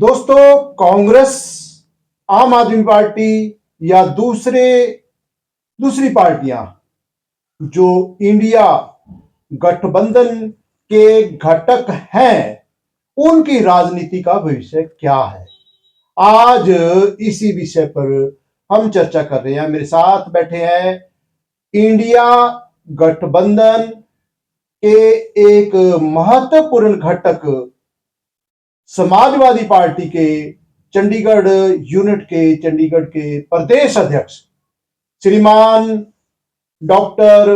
दोस्तों, कांग्रेस, आम आदमी पार्टी या दूसरी पार्टियां जो इंडिया गठबंधन के घटक हैं, उनकी राजनीति का भविष्य क्या है? आज इसी विषय पर हम चर्चा कर रहे हैं। मेरे साथ बैठे हैं इंडिया गठबंधन के एक महत्वपूर्ण घटक समाजवादी पार्टी के चंडीगढ़ यूनिट के चंडीगढ़ के प्रदेश अध्यक्ष श्रीमान डॉक्टर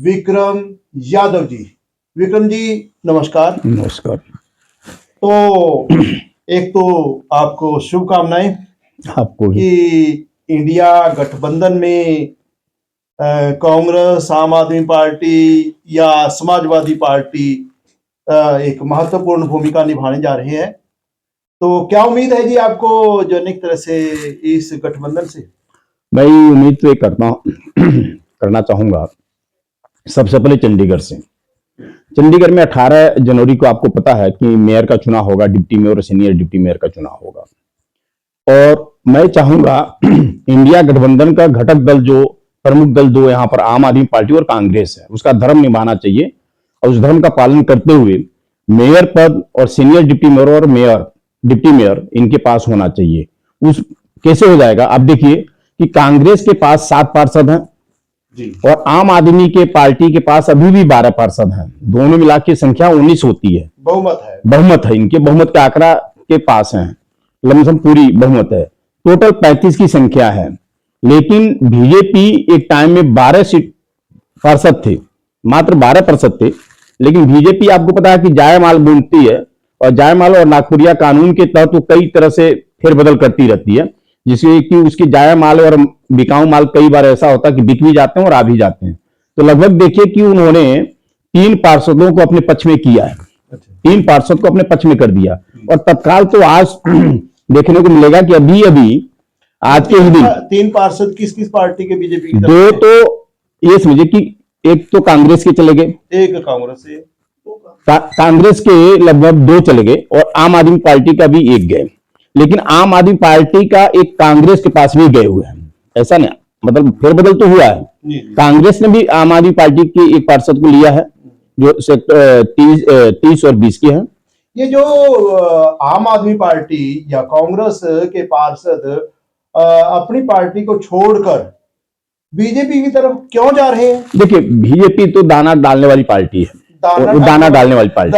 विक्रम यादव जी। विक्रम जी, नमस्कार। नमस्कार। तो एक तो आपको शुभकामनाएं आपको भी। कि इंडिया गठबंधन में कांग्रेस, आम आदमी पार्टी या समाजवादी पार्टी एक महत्वपूर्ण भूमिका निभाने जा रहे हैं। तो क्या उम्मीद है जी आपको जो एक तरह से इस गठबंधन से? मैं उम्मीद तो करना चाहूंगा सबसे पहले चंडीगढ़ से। चंडीगढ़ में 18 जनवरी को आपको पता है कि मेयर का चुनाव होगा, डिप्टी मेयर और सीनियर डिप्टी मेयर का चुनाव होगा। और मैं चाहूंगा इंडिया गठबंधन का घटक दल, जो प्रमुख दल दो यहाँ पर आम आदमी पार्टी और कांग्रेस है, उसका धर्म निभाना चाहिए और उस धर्म का पालन करते हुए मेयर पद और सीनियर डिप्टी मेयर और डिप्टी मेयर इनके पास होना चाहिए। उस कैसे हो जाएगा? आप देखिए कि कांग्रेस के पास 7 पार्षद हैं जी, और आम आदमी के पार्टी के पास अभी भी 12 पार्षद हैं। दोनों मिला के संख्या 19 होती है। बहुमत है इनके, बहुमत का आंकड़ा के पास है, लमसम पूरी बहुमत है। टोटल 35 की संख्या है। लेकिन बीजेपी एक टाइम में 12 सीट पार्षद थे, मात्र 12 पार्षद थे। लेकिन बीजेपी आपको पता है कि जायमाल बूंदती है और जायमाल और नागपुरिया कानून के तहत वो कई तरह से फेरबदल करती रहती है, जिससे कि उसकी जायमाल और बिकाऊ माल कई बार ऐसा होता है कि बिक भी जाते हैं और आ भी जाते हैं। तो लगभग देखिए कि उन्होंने 3 पार्षदों को अपने पक्ष में किया है। 3 पार्षद को अपने पक्ष में कर दिया। और तत्काल तो आज देखने को मिलेगा कि अभी आज के ही दिन 3 पार्षद किस किस पार्टी के? बीजेपी? 2 तो ये समझिए कि एक तो कांग्रेस के चले गए, एक कांग्रेस से, कांग्रेस के लगभग 2 चले गए और आम आदमी पार्टी का भी 1 गए। लेकिन आम आदमी पार्टी का एक कांग्रेस के पास भी गए हुए हैं। ऐसा नहीं, मतलब फेरबदल तो हुआ है। कांग्रेस ने भी आम आदमी पार्टी के एक पार्षद को लिया है, जो सेक्टर 30 और 20 के हैं। ये जो आम आदमी पार्टी या कांग्रेस के पार्षद अपनी पार्टी को छोड़कर बीजेपी की तरफ क्यों जा रहे हैं? देखिए, बीजेपी तो दाना डालने वाली पार्टी है। दाना डालने वाली पार्टी,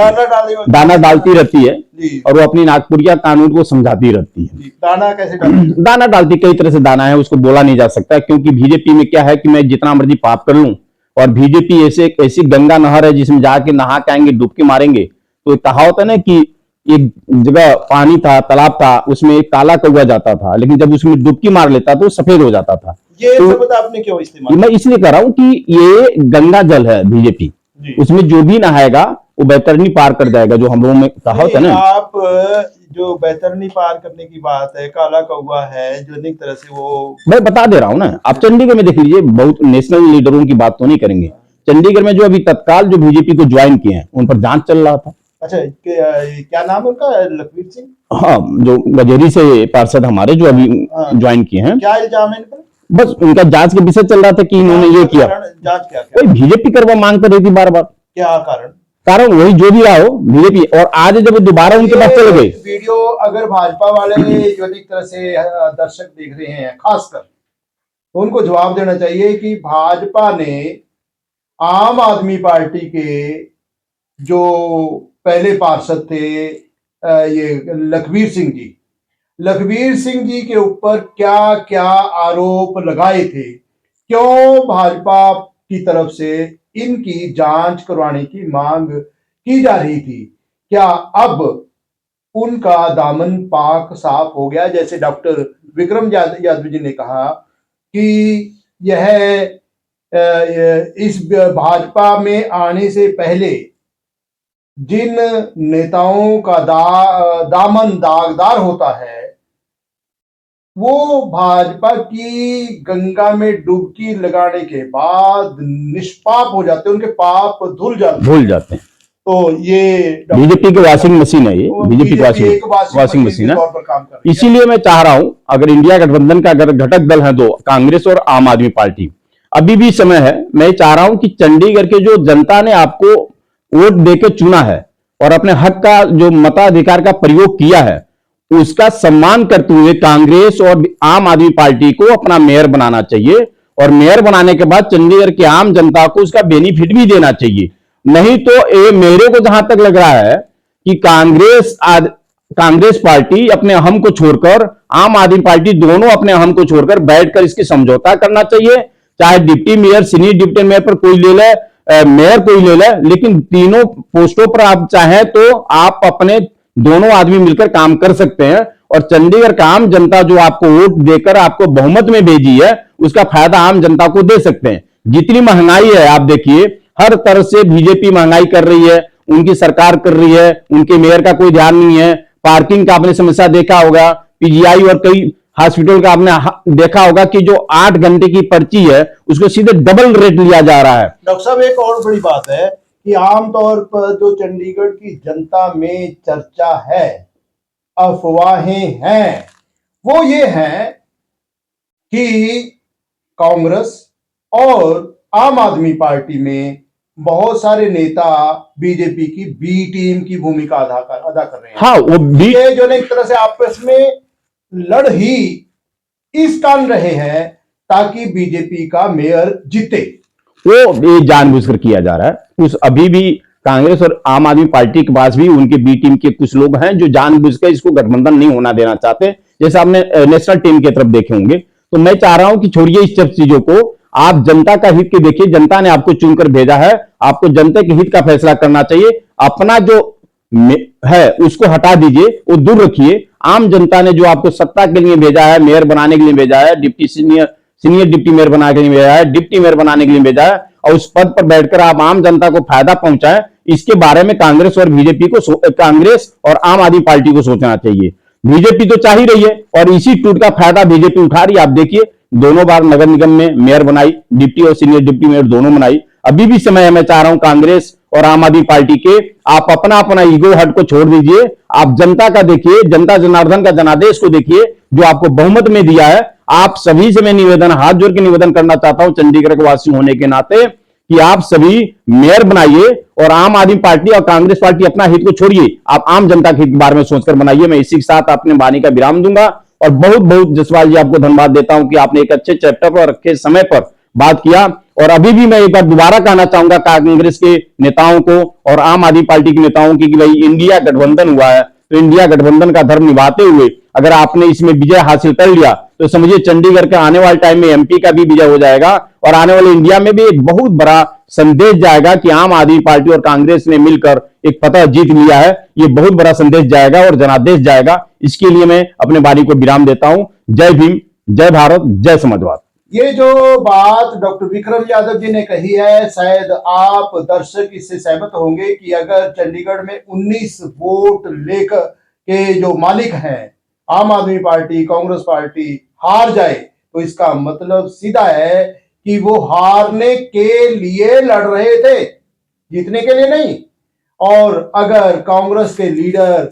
दाना डालती रहती है और वो अपनी नागपुरिया कानून को समझाती रहती है। दाना कैसे डालती? दाना डालती कई तरह से दाना है, उसको बोला नहीं जा सकता। क्योंकि बीजेपी में क्या है कि मैं जितना मर्जी पाप कर लूं, और बीजेपी ऐसी गंगा नहर है जिसमें जाके नहा के आएंगे, डुबकी मारेंगे। तो कहावत है ना कि एक जगह पानी था, तालाब था, उसमें एक काला कौवा जाता था, लेकिन जब उसमें डुबकी मार लेता तो सफेद हो जाता था। ये तो शब्द आपने क्यों इस्तेमाल? मैं इसलिए कह रहा हूं कि ये गंगा जल है बीजेपी, उसमें जो भी नहाएगा वो बैतरनी पार कर जाएगा, जो हम लोगों में कहावत है ना। आप जो बैतरनी पार करने की बात है, काला कौवा है जो एक तरह से, वो मैं बता दे रहा हूं ना। आप चंडीगढ़ में देख लीजिए, बहुत नेशनल लीडरों की बात तो नहीं करेंगे। चंडीगढ़ में जो अभी तत्काल जो बीजेपी को ज्वाइन किए हैं, उन पर जांच चल रहा था। अच्छा, क्या नाम है उनका? लखवीर सिंह? हाँ, जो गजेरी से पार्षद हमारे जो अभी ज्वाइन किए हैं। क्या इल्जाम है इन पर? बस उनका जांच के विषय चल रहा था कि इन्होंने ये किया। जांच क्या? कोई बीजेपी करवा मांग कर रही थी बार बार। क्या कारण? कारण वही जो भी रहा हो, बीजेपी। और आज जब दोबारा उनके पास चले गए, वीडियो अगर भाजपा वाले जो एक तरह से दर्शक देख रहे हैं खासकर, तो उनको जवाब देना चाहिए कि भाजपा ने आम आदमी पार्टी के जो पहले पार्षद थे, ये लखवीर सिंह जी के ऊपर क्या क्या आरोप लगाए थे, क्यों भाजपा की तरफ से इनकी जांच करवाने की मांग की जा रही थी। क्या अब उनका दामन पाक साफ हो गया? जैसे डॉक्टर विक्रम यादव जी ने कहा कि यह इस भाजपा में आने से पहले जिन नेताओं का दामन दागदार होता है, वो भाजपा की गंगा में डुबकी लगाने के बाद निष्पाप हो जाते हैं, उनके पाप धुल जाते हैं। तो ये बीजेपी की वॉशिंग मशीन है, ये बीजेपी की एक वॉशिंग मशीन के है। तौर पर काम कर रही है। इसीलिए मैं चाह रहा हूं, अगर इंडिया गठबंधन का अगर घटक दल है दो, कांग्रेस और आम आदमी पार्टी, अभी भी समय है। मैं चाह रहा हूं कि चंडीगढ़ के जो जनता ने आपको वोट देकर चुना है और अपने हक का जो मताधिकार का प्रयोग किया है, उसका सम्मान करते हुए कांग्रेस और आम आदमी पार्टी को अपना मेयर बनाना चाहिए। और मेयर बनाने के बाद चंडीगढ़ की आम जनता को उसका बेनिफिट भी देना चाहिए। नहीं तो ये मेरे को जहां तक लग रहा है कि कांग्रेस पार्टी अपने अहम को छोड़कर, आम आदमी पार्टी दोनों अपने अहम को छोड़कर बैठकर इसकी समझौता करना चाहिए। चाहे deputy mayor, senior deputy mayor पर कोई ले ले, मेयर कोई ले ले, लेकिन तीनों पोस्टों पर आप चाहें तो आप अपने दोनों आदमी मिलकर काम कर सकते हैं। और चंडीगढ़ का आम जनता जो आपको वोट देकर आपको बहुमत में भेजी है, उसका फायदा आम जनता को दे सकते हैं। जितनी महंगाई है, आप देखिए हर तरह से बीजेपी महंगाई कर रही है, उनकी सरकार कर रही है, उनके मेयर का कोई ध्यान नहीं है। पार्किंग का आपने समस्या देखा होगा, पीजीआई और कई हॉस्पिटल का आपने देखा होगा कि जो 8 घंटे की पर्ची है उसको सीधे डबल रेट लिया जा रहा है। डॉक्टर साहब, एक और बड़ी बात है कि आमतौर पर जो चंडीगढ़ की जनता में चर्चा है, अफवाहें हैं, वो ये हैं कि कांग्रेस और आम आदमी पार्टी में बहुत सारे नेता बीजेपी की बी टीम की भूमिका अदा कर रहे हैं। हाँ, वो बी ये जो एक तरह से आपस में लड़ ही इस कारण रहे हैं ताकि बीजेपी का मेयर जीते। वो ये जानबूझकर किया जा रहा है। उस अभी भी कांग्रेस और आम आदमी पार्टी के पास भी उनके बी टीम के कुछ लोग हैं जो जानबूझकर इसको गठबंधन नहीं होना देना चाहते, जैसे आपने नेशनल टीम की तरफ देखे होंगे। तो मैं चाह रहा हूं कि छोड़िए इस सब चीजों को, आप जनता का हित के देखिए। जनता ने आपको चुनकर भेजा है, आपको जनता के हित का फैसला करना चाहिए। अपना जो है उसको हटा दीजिए, वो दूर रखिए। आम जनता ने जो आपको सत्ता के लिए भेजा है, मेयर बनाने के लिए भेजा है, सीनियर डिप्टी मेयर बनाने के लिए भेजा है, डिप्टी मेयर बनाने के लिए भेजा है, और उस पद पर बैठकर आप आम जनता को फायदा पहुंचाएं, इसके बारे में कांग्रेस और बीजेपी को, कांग्रेस और आम आदमी पार्टी को सोचना चाहिए। बीजेपी तो चाह ही रही है और इसी टूट का फायदा बीजेपी उठा रही है। आप देखिए दोनों बार नगर निगम में मेयर बनाई, डिप्टी और सीनियर डिप्टी मेयर दोनों बनाई। अभी भी समय है, मैं चाह रहा हूं कांग्रेस और आम आदमी पार्टी के, आप अपना अपना ईगो हट को छोड़ दीजिए। आप जनता का देखिए, जनता जनार्दन का जनादेश को देखिए जो आपको बहुमत में दिया है। आप सभी से मैं निवेदन, हाथ जोड़ के निवेदन करना चाहता हूं चंडीगढ़ के वासी होने के नाते, कि आप सभी मेयर बनाइए और आम आदमी पार्टी और कांग्रेस पार्टी अपना हित को छोड़िए, आप आम जनता के हित के बारे में सोचकर बनाइए। मैं इसी के साथ अपने वाणी का विराम दूंगा और बहुत बहुत जसवाल जी आपको धन्यवाद देता हूं कि आपने एक अच्छे चैप्टर पर, रखे समय पर बात किया। और अभी भी मैं एक बार दोबारा कहना चाहूंगा कांग्रेस के नेताओं को और आम आदमी पार्टी के नेताओं की कि भाई इंडिया गठबंधन हुआ है, तो इंडिया गठबंधन का धर्म निभाते हुए अगर आपने इसमें विजय हासिल कर लिया तो समझिए चंडीगढ़ के आने वाले टाइम में एमपी का भी विजय हो जाएगा और आने वाले इंडिया में भी एक बहुत बड़ा संदेश जाएगा कि आम आदमी पार्टी और कांग्रेस ने मिलकर एक फतह जीत लिया है। ये बहुत बड़ा संदेश जाएगा और जनादेश जाएगा। इसके लिए मैं अपने वाणी को विराम देता हूं। जय भीम, जय भारत, जय समाजवाद। ये जो बात डॉक्टर विक्रम यादव जी ने कही है, शायद आप दर्शक इससे सहमत होंगे कि अगर चंडीगढ़ में 19 वोट लेकर के जो मालिक हैं आम आदमी पार्टी, कांग्रेस पार्टी हार जाए तो इसका मतलब सीधा है कि वो हारने के लिए लड़ रहे थे, जीतने के लिए नहीं। और अगर कांग्रेस के लीडर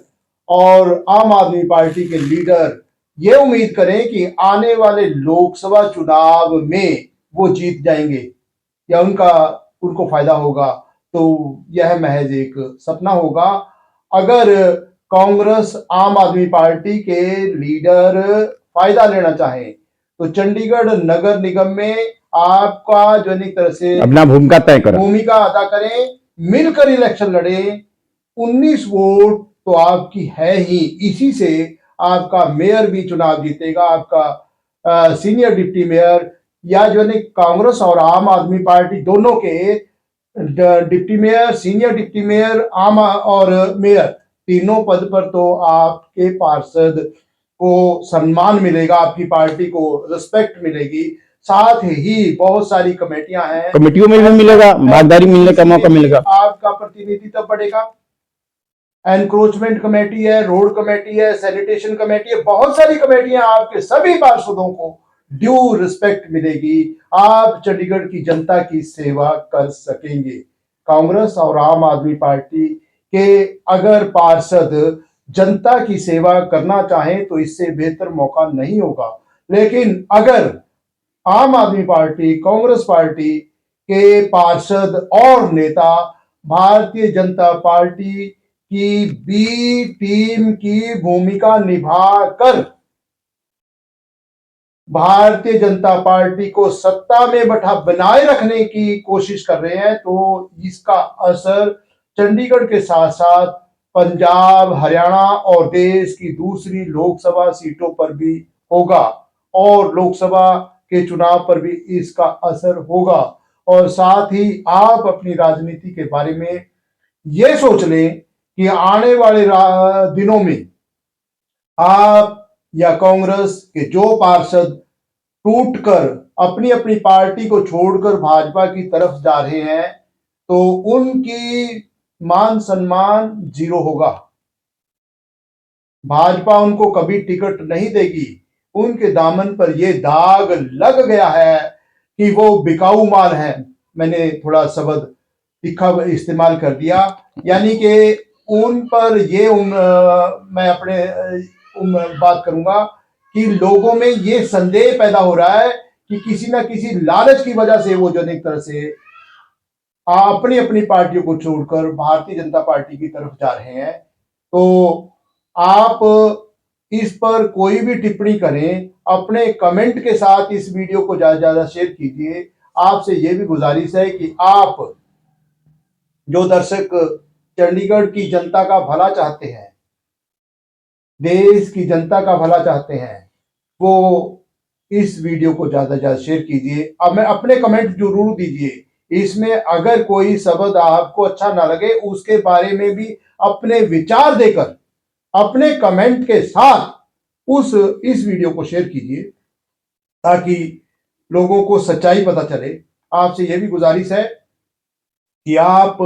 और आम आदमी पार्टी के लीडर ये उम्मीद करें कि आने वाले लोकसभा चुनाव में वो जीत जाएंगे या उनको फायदा होगा, तो यह महज एक सपना होगा। अगर कांग्रेस आम आदमी पार्टी के लीडर फायदा लेना चाहें तो चंडीगढ़ नगर निगम में आपका जो एक तरह से अपना भूमिका तय करें, भूमिका अदा करें, मिलकर इलेक्शन लड़ें। 19 वोट तो आपकी है ही, इसी से आपका मेयर भी चुनाव जीतेगा, आपका सीनियर डिप्टी मेयर या जो है कांग्रेस और आम आदमी पार्टी दोनों के deputy mayor, senior deputy mayor, आम और मेयर तीनों पद पर तो आपके पार्षद को सम्मान मिलेगा, आपकी पार्टी को रिस्पेक्ट मिलेगी। साथ ही बहुत सारी कमेटियां हैं, कमेटियों में भी मिलेगा, भागीदारी मिलने का मौका मिलेगा, आपका प्रतिनिधित्व बढ़ेगा। एनक्रोचमेंट कमेटी है, रोड कमेटी है, सैनिटेशन कमेटी है, बहुत सारी कमेटियां, आपके सभी पार्षदों को ड्यू रिस्पेक्ट मिलेगी। आप चंडीगढ़ की जनता की सेवा कर सकेंगे। कांग्रेस और आम आदमी पार्टी के अगर पार्षद जनता की सेवा करना चाहें तो इससे बेहतर मौका नहीं होगा। लेकिन अगर आम आदमी पार्टी, कांग्रेस पार्टी के पार्षद और नेता भारतीय जनता पार्टी की बी टीम की भूमिका निभाकर भारतीय जनता पार्टी को सत्ता में बनाए रखने की कोशिश कर रहे हैं तो इसका असर चंडीगढ़ के साथ साथ पंजाब, हरियाणा और देश की दूसरी लोकसभा सीटों पर भी होगा और लोकसभा के चुनाव पर भी इसका असर होगा। और साथ ही आप अपनी राजनीति के बारे में ये सोच लें कि आने वाले दिनों में आप या कांग्रेस के जो पार्षद टूटकर अपनी अपनी पार्टी को छोड़कर भाजपा की तरफ जा रहे हैं तो उनकी मान सम्मान जीरो होगा। भाजपा उनको कभी टिकट नहीं देगी। उनके दामन पर यह दाग लग गया है कि वो बिकाऊ माल है। मैंने थोड़ा शब्द तीखा इस्तेमाल कर दिया, यानी कि उन पर ये मैं अपने बात करूंगा कि लोगों में ये संदेह पैदा हो रहा है कि किसी ना किसी लालच की वजह से वो जो एक तरह से अपनी अपनी पार्टियों को छोड़कर भारतीय जनता पार्टी की तरफ जा रहे हैं। तो आप इस पर कोई भी टिप्पणी करें, अपने कमेंट के साथ इस वीडियो को ज्यादा से ज्यादा शेयर कीजिए। आपसे यह भी गुजारिश है कि आप जो दर्शक चंडीगढ़ की जनता का भला चाहते हैं, देश की जनता का भला चाहते हैं, वो इस वीडियो को ज्यादा से ज्यादा शेयर कीजिए। अब मैं अपने कमेंट जरूर दीजिए। इसमें अगर कोई शब्द आपको अच्छा ना लगे उसके बारे में भी अपने विचार देकर अपने कमेंट के साथ इस वीडियो को शेयर कीजिए ताकि लोगों को सच्चाई पता चले। आपसे यह भी गुजारिश है कि आप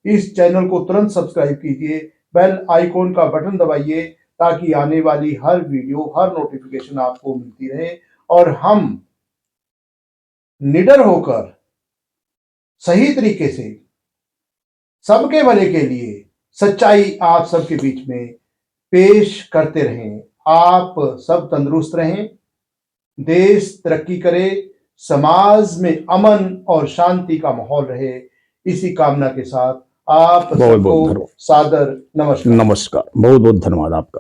इस चैनल को तुरंत सब्सक्राइब कीजिए, बेल आइकॉन का बटन दबाइए ताकि आने वाली हर वीडियो, हर नोटिफिकेशन आपको मिलती रहे और हम निडर होकर सही तरीके से सबके भले के लिए सच्चाई आप सबके बीच में पेश करते रहें। आप सब तंदुरुस्त रहें, देश तरक्की करे, समाज में अमन और शांति का माहौल रहे, इसी कामना के साथ आप सबको सादर नमस्कार। नमस्कार, बहुत बहुत धन्यवाद आपका।